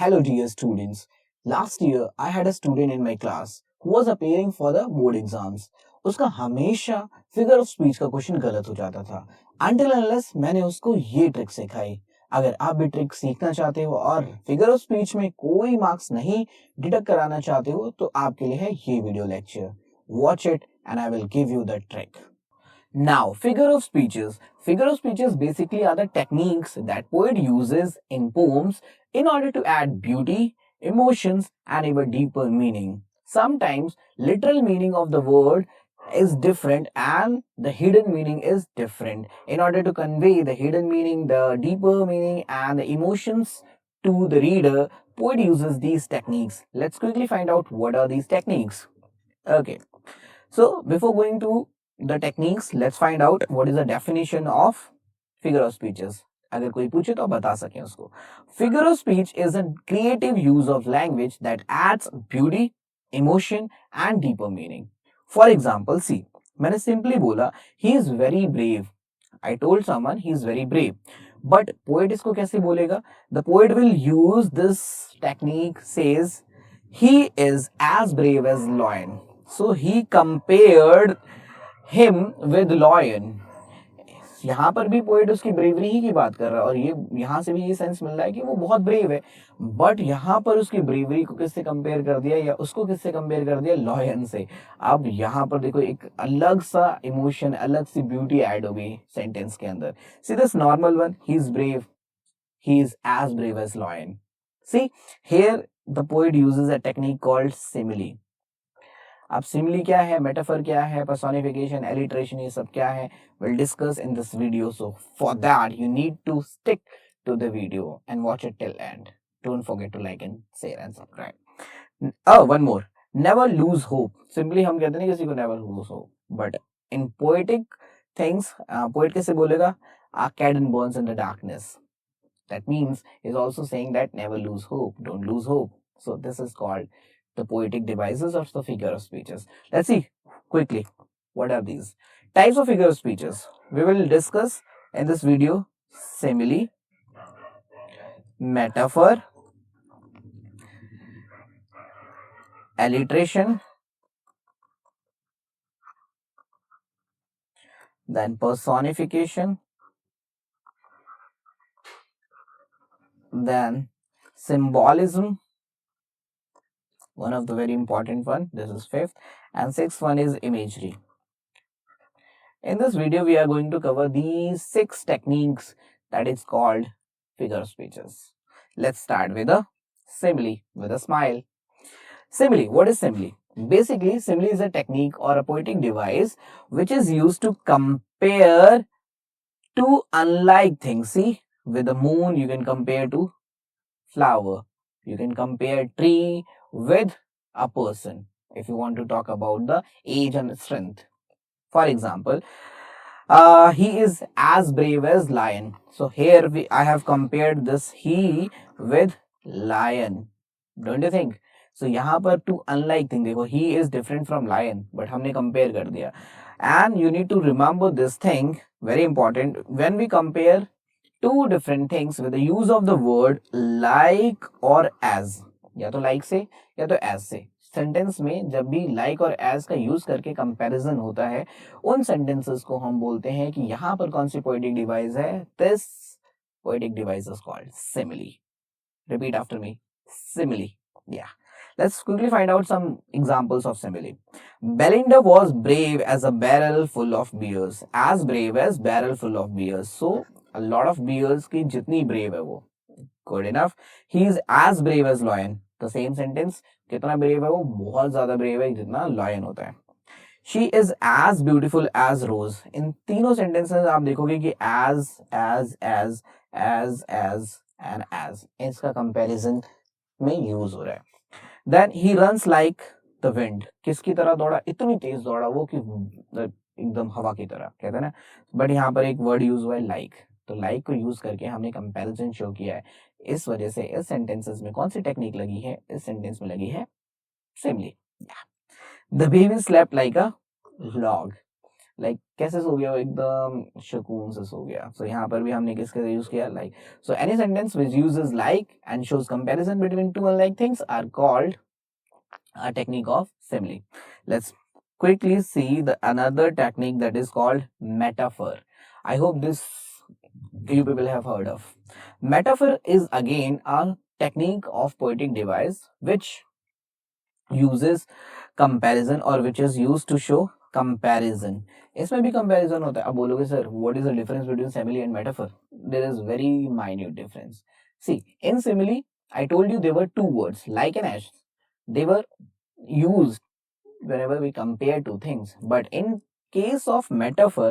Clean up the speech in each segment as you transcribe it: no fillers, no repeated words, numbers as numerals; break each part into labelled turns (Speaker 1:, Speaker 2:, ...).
Speaker 1: Hello, dear students. Last year, I had a student in my class who was appearing for the board exams. उसका हमेशा figure of speech का question गलत हो जाता था until unless मैंने उसको ये ट्रिक सिखाई. अगर आप भी ट्रिक सीखना चाहते हो और फिगर ऑफ स्पीच में कोई मार्क्स नहीं डिडक्ट कराना चाहते हो तो आपके लिए है ये video lecture. Watch it and I will give you the trick. Now, figure of speeches. Figure of speeches basically are the techniques that poet uses in poems in order to add beauty, emotions, and even deeper meaning. Sometimes, literal meaning of the word is different and the hidden meaning is different. In order to convey the hidden meaning, the deeper meaning, and the emotions to the reader, poet uses these techniques. Let's quickly find out what are these techniques. Okay. So, before going to the techniques, let's find out what is the definition of figure of speeches. अगर कोई पूछे तो बता सकें उसको. Figure of speech is a creative use of language that adds beauty, emotion and deeper meaning. For example, see, मैंने simply बोला he is very brave. I told someone he is very brave. But poet इसको कैसे बोलेगा? The poet will use this technique, says he is as brave as lion. So he compared him with lion. यहाँ पर भी poet उसकी bravery ही की बात कर रहा है और ये यहाँ से भी ये सेंस मिल रहा है कि वो बहुत ब्रेव है. बट यहाँ पर उसकी ब्रेवरी को किससे कंपेयर कर दिया या उसको किससे कंपेयर कर दिया? लॉयन से. अब यहाँ पर देखो एक अलग सा इमोशन, अलग सी ब्यूटी ऐड हो गई सेंटेंस के अंदर. See this normal one, he is brave, he is as brave as lion. See, here the poet uses a technique called simile. अब सिमिली क्या है, मेटाफर क्या है, पर्सोनिफिकेशन, एलिट्रेशन, ये सब क्या है, will discuss in this video. So for that you need to stick to the video and watch it till end. Don't forget to like and share and subscribe. One more, never lose hope. Simply हम कहते नहीं किसी को never lose hope, but in poetic things poet कैसे बोलेगा? A candle burns in the darkness. That means he's also saying that never lose hope, don't lose hope. So this is called the poetic devices of the figure of speeches. Let's see quickly what are these types of figure of speeches. We will discuss in this video simile, metaphor, alliteration, then personification, then symbolism, one of the very important one. This is fifth, and sixth one is imagery. In this video we are going to cover these 6 techniques that is called figure of speeches. Let's start with a simile with a smile. Simile, what is simile? Basically, simile is a technique or a poetic device which is used to compare two unlike things. See, with the moon you can compare to flower, you can compare tree with a person if you want to talk about the age and strength. For example, he is as brave as lion. So here I have compared this he with lion. Don't you think? So यहाँ पर two unlike thing देखो, he is different from lion, but हमने compare कर दिया. And you need to remember this thing, very important, when we compare two different things with the use of the word like or as. या तो like से या तो as से. Sentence में जब भी like और as का यूज करके कंपैरिजन होता है, उन सेंटेंसेस को हम बोलते हैं कि यहाँ पर कौन सी पोएटिक डिवाइस है? This poetic device is called simile. Repeat after me, simile. Yeah. Let's quickly find out some examples of simile. Belinda was brave as a barrel full of beers. As brave as barrel full of beers. So a lot of beers की जितनी brave है वो. Good enough. He is as brave as lion. The same sentence, कितना brave है वो? बहुत ज्यादा brave है जितना lion होता है. She is as beautiful as rose. इन तीनों sentences आप देखोगे कि as and as इसका comparison में use हो रहा है. Then he runs like the wind. किसकी तरह दौड़ा? इतनी तेज दौड़ा वो कि एकदम हवा की तरह, कहते हैं ना. बट यहाँ पर एक वर्ड यूज हुआ है like. तो like को यूज करके हमने कंपैरिजन शो किया है. इस वजह से इस सेंटेंसेस में कौन सी टेक्निक लगी है? इस सेंटेंस में लगी है simile. The baby slept like a log. Like कैसे सो गया, एकदम सुकून से सो गया. सो यहाँ पर भी हमने किसका यूज किया, like. So any sentence which uses like and shows comparison between two unlike things are called a technique of simile. Let's quickly see the another technique that is called metaphor. I hope this you people have heard of. Metaphor is again a technique of poetic device which uses comparison or which is used to show comparison. इसमें भी comparison होता है. अब बोलोगे sir what is the difference between simile and metaphor? There is very minute difference. See, in simile I told you there were two words like and as. They were used whenever we compare two things, but in case of metaphor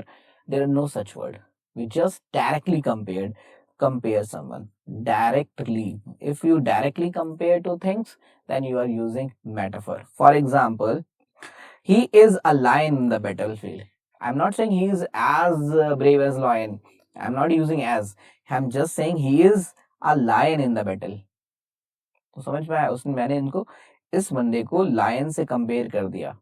Speaker 1: there are no such word. We just directly compare someone directly. If you directly compare two things, then you are using metaphor. For example, he is a lion in the battlefield. I'm not saying he is as brave as lion. I'm not using as. I'm just saying he is a lion in the battle. तो समझ में आया, उसने मैंने इनको इस बंदे को लायन से कंपेयर कर दिया.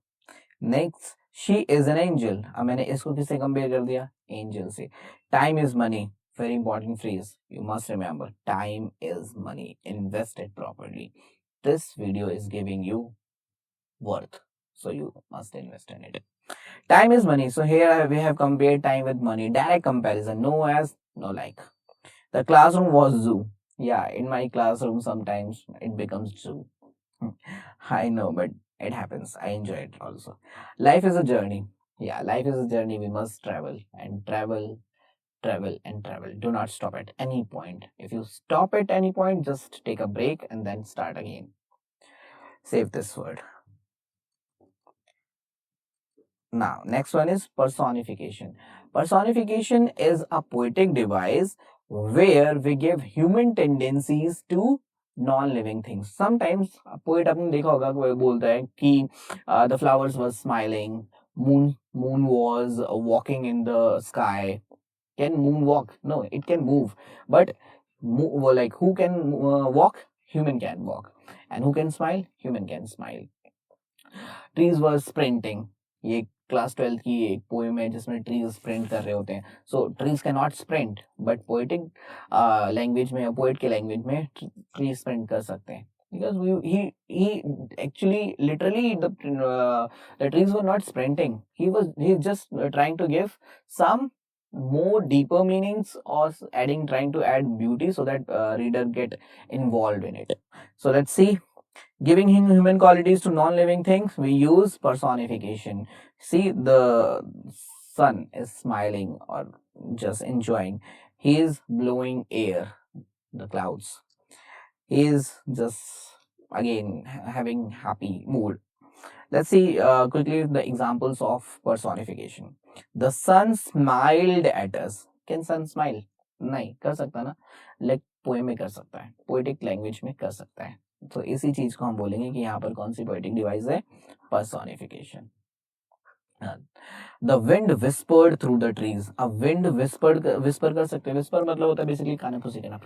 Speaker 1: Next, she is an angel. अब मैंने इसको किससे कंपेयर कर दिया, एंजल से. Time is money, very important phrase, you must remember, time is money, invest it properly. This video is giving you worth, so you must invest in it. Time is money, so here we have compared time with money, direct comparison, no as, no like. The classroom was zoo. Yeah, in my classroom sometimes it becomes zoo. I know, but it happens. I enjoy it also. Life is a journey. Yeah, life is a journey. We must travel and travel, travel and travel. Do not stop at any point. If you stop at any point, just take a break and then start again. Save this word. Now, next one is personification. Personification is a poetic device where we give human tendencies to non-living things. Sometimes poet आपने देखा होगा कोई बोलता है कि the flowers were smiling, moon was walking in the sky. Can moon walk? No, it can move. But like who can walk? Human can walk. And who can smile? Human can smile. Trees were sprinting. ये class 12 की एक poem है जिसमें trees sprint कर रहे होते हैं. So trees can not sprint, but poetic language में, पोएट के लैंग्वेज में ट्रीज स्प्रिंट कर सकते हैं. Because he actually literally the trees were not sprinting. He's just trying to give some more deeper meanings or trying to add beauty so that reader get involved in it. So let's see. Giving human qualities to non-living things, we use personification. See, the sun is smiling or just enjoying. He is blowing air, the clouds. He is just, again, having happy mood. Let's see quickly the examples of personification. The sun smiled at us. Can sun smile? नहीं कर सकता ना. Like poem में कर सकता है, poetic language में कर सकता है. तो इसी चीज को हम बोलेंगे कि यहाँ पर कौन सी पोएटिक डिवाइस है, personification. The wind whispered through the trees. अब विंड विस्पर कर सकते हैं. विस्पर मतलब होता है बेसिकली काने फुसी करना,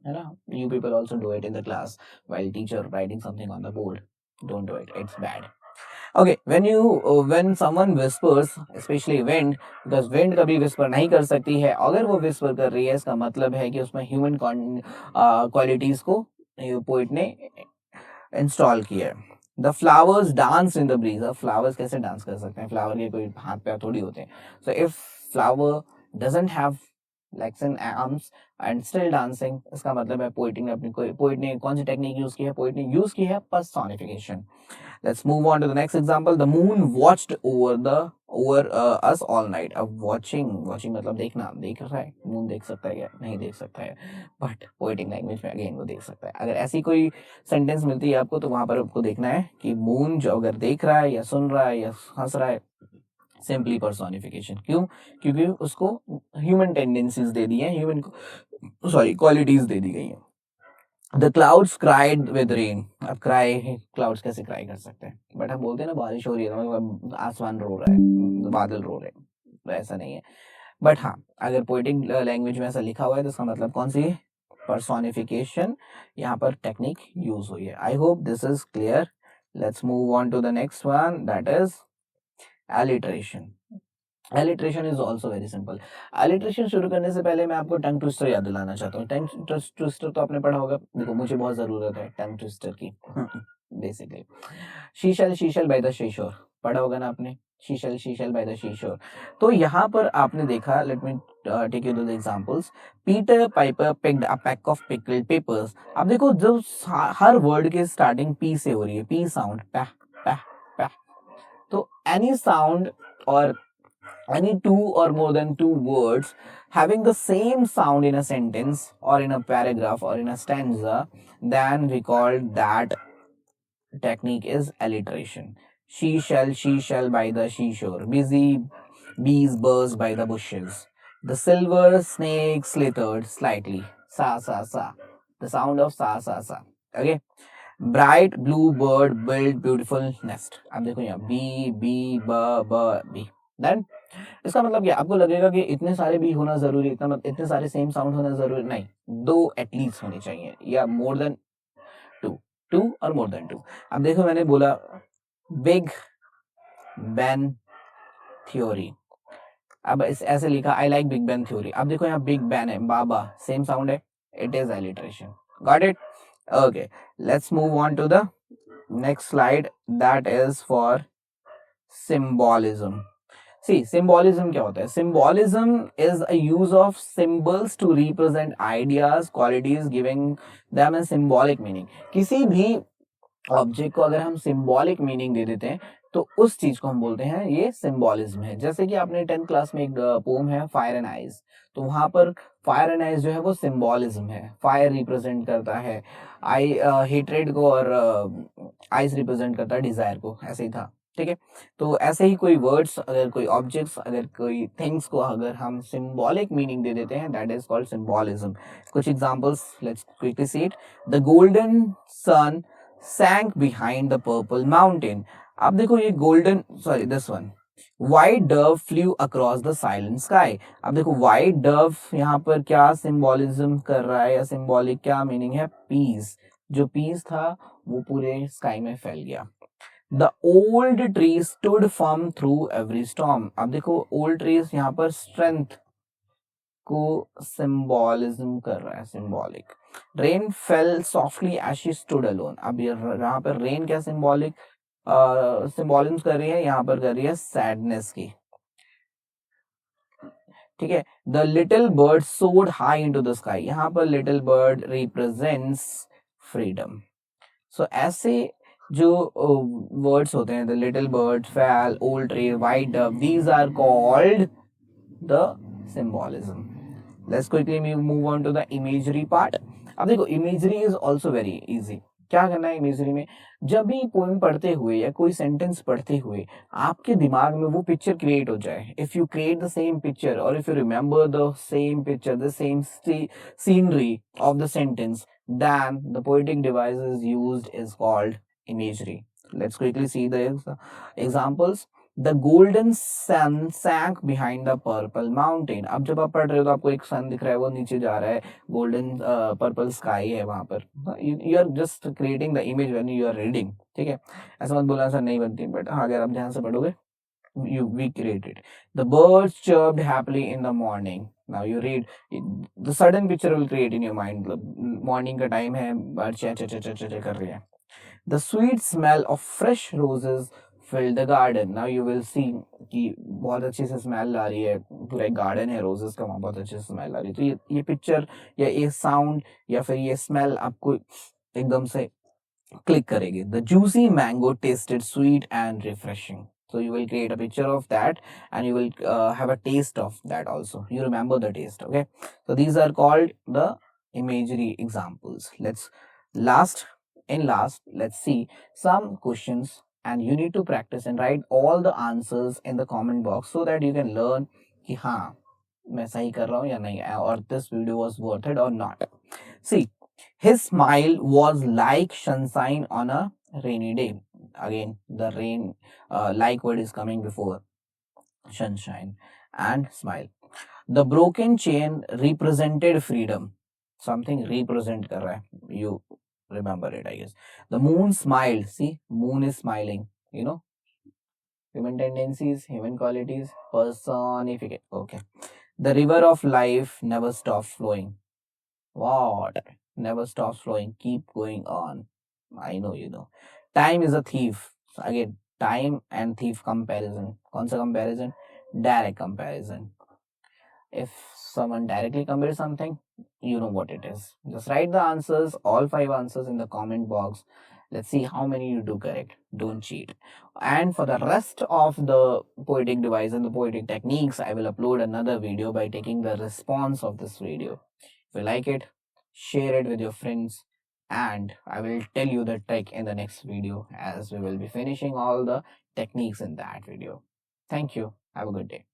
Speaker 1: है ना. You people also do it in the class while teacher writing something on the board. Don't do it, it's bad. Okay, when someone whispers, especially wind, because wind कभी whisper नहीं कर सकती है. अगर वो whisper कर रही है, इसका मतलब है कि उसमें human qualities को पोइट ने इंस्टॉल किया है. The flowers dance in the breeze. अब फ्लावर्स कैसे डांस कर सकते हैं, फ्लावर के कोई हाथ पैर थोड़ी होते हैं. So if flower doesn't have legs and arms and still dancing, इसका मतलब है पोइट ने कौन सी टेक्निक यूज की है, पोइट ने यूज की है personification. Let's move on to the next example. The moon watched over us all night. अब watching मतलब देखना, देख रहा है. moon देख सकता है क्या, नहीं देख सकता है, but poetic language में again वो देख सकता है. अगर ऐसी कोई सेंटेंस मिलती है आपको तो वहां पर आपको देखना है कि moon जो अगर देख रहा है या सुन रहा है या हंस रहा है, सिंपली पर्सोनिफिकेशन. क्यों? क्योंकि उसको ह्यूमन टेंडेंसीज दे दी हैं, क्वालिटीज दे दी गई हैं. The clouds cried with rain. अब क्लाउड्स कैसे क्राई कर सकते हैं, बट हम बोलते हैं ना बारिश हो रही है तो आसमान रो रहा है, बादल रो रहे हैं, तो ऐसा नहीं है. बट हाँ, अगर पोएटिक लैंग्वेज में ऐसा लिखा हुआ है तो इसका मतलब कौन सी पर्सोनिफिकेशन यहाँ पर टेक्निक यूज हुई है. I hope this is clear. Let's move on to the next one, that is alliteration. Alliteration is also very simple. Alliteration शुरू करने से पहले मैं आपको टंग ट्विस्टर याद दिलाना चाहता हूँ। टंग ट्विस्टर तो आपने पढ़ा होगा, देखो मुझे बहुत जरूरत है टंग ट्विस्टर की बेसिकली। शीशल शीशल बाय द शीशोर, पढ़ा होगा ना आपने, शीशल शीशल बाय द शीशोर। तो यहाँ पर आपने देखा, let me take you to the examples. Peter Piper picked a pack of pickled peppers. अब देखो जब हर वर्ड के स्टार्टिंग पी से हो रही है, पी साउंड, पैह पैह पैह, तो एनी साउंड और any two or more than two words having the same sound in a sentence or in a paragraph or in a stanza, then we call that technique is alliteration. She shall by the seashore. Busy bees buzz by the bushes. The silver snake slithered slightly. Sa sa sa. The sound of sa sa sa. Okay. Bright blue bird build beautiful nest. अब देखो यहाँ B B ब ब B. Then इसका मतलब क्या, आपको लगेगा कि इतने सारे बी होना जरूरी, इतना इतने सारे सेम साउंड होना जरूरी नहीं, दो एटलीस्ट होने चाहिए या मोर देन टू, टू और मोर देन टू। अब देखो मैंने बोला बिग बैन थ्योरी, अब इस ऐसे लिखा I like big bang theory. अब देखो यहाँ बिग बैन है, बाबा सेम साउंड है, it is alliteration. Got it? Okay, let's move on to the next slide, that is for symbolism. See, symbolism क्या होता है? Symbolism is a use of symbols to represent ideas, qualities, giving them a symbolic meaning. किसी भी object को अगर हम symbolic meaning दे देते हैं तो उस चीज को हम बोलते हैं ये सिंबॉलिज्म है। जैसे कि आपने 10th क्लास में एक पोम है फायर एंड आइज, तो वहां पर फायर एंड आइज जो है वो सिंबॉलिज्म है, फायर रिप्रेजेंट करता है आई हेट्रेड को और आइज रिप्रेजेंट करता है डिजायर को, ऐसे ही था। ठीक है, तो ऐसे ही कोई वर्ड्स, अगर कोई ऑब्जेक्ट्स, अगर कोई थिंग्स को अगर हम सिंबॉलिक मीनिंग दे देते हैं, दैट इज कॉल्ड सिंबॉलिज्म। कुछ examples, let's quickly see it. The golden sun sank behind the purple mountain. अब देखो ये golden, sorry this one, white dove flew across the silent sky. अब देखो white dove यहाँ पर क्या सिंबोलिज्म कर रहा है या सिंबॉलिक क्या मीनिंग है? पीस, जो पीस था वो पूरे स्काई में फैल गया। The old tree stood firm through every storm. अब देखो old trees यहाँ पर स्ट्रेंथ को सिंबॉलिज्म कर रहा है, symbolic. Rain fell softly as she stood alone. अब यहाँ पर रेन क्या सिंबॉलिक सिंबॉलिज्म कर रही है? यहाँ पर कर रही है सैडनेस की। ठीक है, the little bird soared high into the sky, यहाँ पर little bird represents freedom. So ऐसे जो वर्ड्स होते हैं, the little bird, fell, old tree, white dove, these are called the symbolism. Let's quickly move on to the imagery part. अब देखो imagery is also very easy. क्या करना है imagery में? जब भी पोएम पढ़ते हुए या कोई सेंटेंस पढ़ते हुए आपके दिमाग में वो पिक्चर क्रिएट हो जाए, if you create the same picture और if you remember the same picture, the same scenery of the sentence, then the poetic device is used is called imagery. Let's quickly see the examples. The golden sun sank behind the purple mountain. अब जब आप पढ़ रहे हो तो आपको एक सन दिख रहा है, वो नीचे जा रहा है, गोल्डन पर्पल स्काई है वहां पर, you are just creating the image when you are reading. ठीक है, ऐसा मत बोलना सर नहीं बनती, बट हाँ अगर आप ध्यान से पढ़ोगे you we created. The birds chirped happily in the morning. Now you read, the sudden picture will create in your mind. Morning का टाइम है, बर्ड चे चे चे चे चे कर रही है। The sweet smell of fresh roses filled the garden. Now you will see कि बहुत अच्छी से स्मेल आ रही है, पूरा एक गार्डन है रोजेस का, वहां बहुत अच्छी से स्मेल आ रही है। तो ये पिक्चर या ये साउंड या फिर ये स्मेल आपको एकदम से क्लिक करेगी। The juicy mango tasted sweet and refreshing. So you will create a picture of that and you will have a taste of that also. You remember the taste, okay? So these are called the imagery examples. Let's see some questions and you need to practice and write all the answers in the comment box so that you can learn कि हाँ मैं सही कर रहा हूँ या नहीं, और this video was worth it or not. See, his smile was like sunshine on a rainy day. Again, the rain like word is coming before sunshine and smile. The broken chain represented freedom. Something represent कर रहा है. You remember it, I guess. The moon smiled. See, moon is smiling. You know. Human tendencies, human qualities, personificate. Okay. The river of life never stops flowing. What? Never stops flowing. Keep going on. I know you know. Time is a thief. So again, time and thief comparison. Kaun sa comparison? Direct comparison. If someone directly compares something, you know what it is. Just write the answers, all five answers in the comment box. Let's see how many you do correct. Don't cheat. And for the rest of the poetic device and the poetic techniques, I will upload another video by taking the response of this video. If you like it, share it with your friends. And I will tell you the trick in the next video as we will be finishing all the techniques in that video. Thank you. Have a good day.